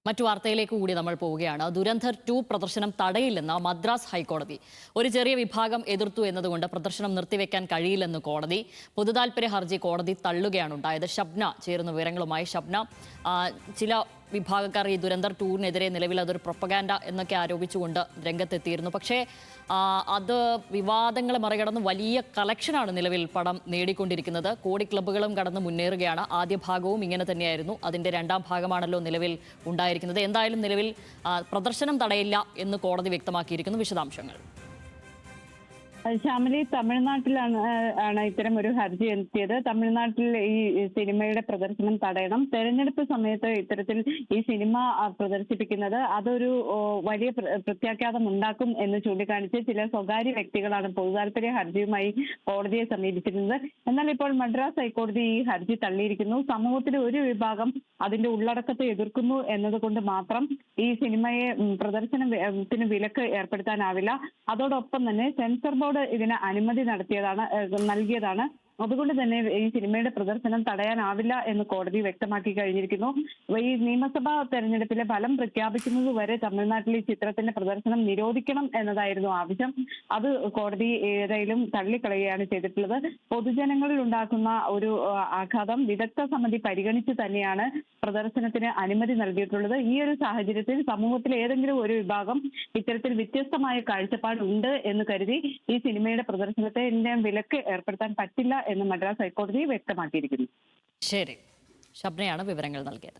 മറ്റു വാർത്തയിലേക്ക് കൂടി നമ്മൾ പോവുകയാണ്. ദുരന്തർ 2 പ്രദർശനം തടയില്ലെന്ന് മദ്രാസ് ഹൈക്കോടതി. ഒരു ചെറിയ വിഭാഗം എതിർത്തു എന്നതുകൊണ്ട് പ്രദർശനം നിർത്തിവെക്കാൻ കഴിയില്ലെന്ന് കോടതി. പൊതുതാൽപര്യ ഹർജി കോടതി തള്ളുകയാണ് ഉണ്ടായത്. ഷബ്ന ചേരുന്ന വിവരങ്ങളുമായി. ഷബ്ന, ചില വിഭാഗക്കാർ ഈ ദുരന്തർ 2-നെതിരെ നിലവിൽ അതൊരു പ്രൊപ്പഗാൻഡ എന്നൊക്കെ ആരോപിച്ചുകൊണ്ട് രംഗത്തെത്തിയിരുന്നു. പക്ഷേ അത് വിവാദങ്ങളെ മറികടന്ന് വലിയ കളക്ഷനാണ് നിലവിൽ പടം നേടിക്കൊണ്ടിരിക്കുന്നത്. കോടി ക്ലബ്ബുകളും കടന്ന് മുന്നേറുകയാണ്. ആദ്യ ഭാഗവും ഇങ്ങനെ തന്നെയായിരുന്നു. അതിൻ്റെ രണ്ടാം ഭാഗമാണല്ലോ നിലവിൽ ഉണ്ടായിരിക്കുന്നത്. എന്തായാലും നിലവിൽ പ്രദർശനം തടയില്ല എന്ന് കോടതി വ്യക്തമാക്കിയിരിക്കുന്നു. വിശദാംശങ്ങൾ. ശ്യാമലി, തമിഴ്നാട്ടിലാണ് ഇത്തരം ഒരു ഹർജി എത്തിയത്. തമിഴ്നാട്ടിൽ ഈ സിനിമയുടെ പ്രദർശനം തടയണം, തെരഞ്ഞെടുപ്പ് സമയത്ത് ഇത്തരത്തിൽ ഈ സിനിമ പ്രദർശിപ്പിക്കുന്നത് അതൊരു വലിയ പ്രത്യാഘാതം ഉണ്ടാക്കും എന്ന് ചൂണ്ടിക്കാണിച്ച് ചില സ്വകാര്യ വ്യക്തികളാണ് പൊതുതാൽപര്യ ഹർജിയുമായി കോടതിയെ സമീപിച്ചിരുന്നത്. എന്നാൽ ഇപ്പോൾ മദ്രാസ് ഹൈക്കോടതി ഈ ഹർജി തള്ളിയിരിക്കുന്നു. സമൂഹത്തിലെ ഒരു വിഭാഗം അതിന്റെ ഉള്ളടക്കത്തെ എതിർക്കുന്നു എന്നതുകൊണ്ട് മാത്രം ഈ സിനിമയെ പ്രദർശനത്തിന് വിലക്ക് ഏർപ്പെടുത്താനാവില്ല. അതോടൊപ്പം തന്നെ സെൻസർ ബോർഡ് ഇതിന് അനുമതി നൽകിയതാണ്. അതുകൊണ്ട് തന്നെ ഈ സിനിമയുടെ പ്രദർശനം തടയാനാവില്ല എന്ന് കോടതി വ്യക്തമാക്കി കഴിഞ്ഞിരിക്കുന്നു. ഈ നിയമസഭാ തെരഞ്ഞെടുപ്പിലെ ഫലം പ്രഖ്യാപിക്കുന്നത് വരെ തമിഴ്നാട്ടിൽ ഈ ചിത്രത്തിന്റെ പ്രദർശനം നിരോധിക്കണം എന്നതായിരുന്നു ആവശ്യം. അത് കോടതി ഏതായാലും തള്ളിക്കളയുകയാണ് ചെയ്തിട്ടുള്ളത്. പൊതുജനങ്ങളിൽ ഉണ്ടാക്കുന്ന ഒരു ആഘാതം വിദഗ്ധ സമിതി പരിഗണിച്ച് തന്നെയാണ് പ്രദർശനത്തിന് അനുമതി നൽകിയിട്ടുള്ളത്. ഈ ഒരു സാഹചര്യത്തിൽ സമൂഹത്തിലെ ഏതെങ്കിലും ഒരു വിഭാഗം ഇത്തരത്തിൽ വ്യത്യസ്തമായ കാഴ്ചപ്പാടുണ്ട് എന്ന് കരുതി ഈ സിനിമയുടെ പ്രദർശനത്തെ വിലക്ക് ഏർപ്പെടുത്താൻ പറ്റില്ല എന്ന് മദ്രാസ് ഹൈക്കോടതി വ്യക്തമാക്കിയിരിക്കുന്നു. ശരി, ഷബ്നയാണ് വിവരങ്ങൾ നൽകിയത്.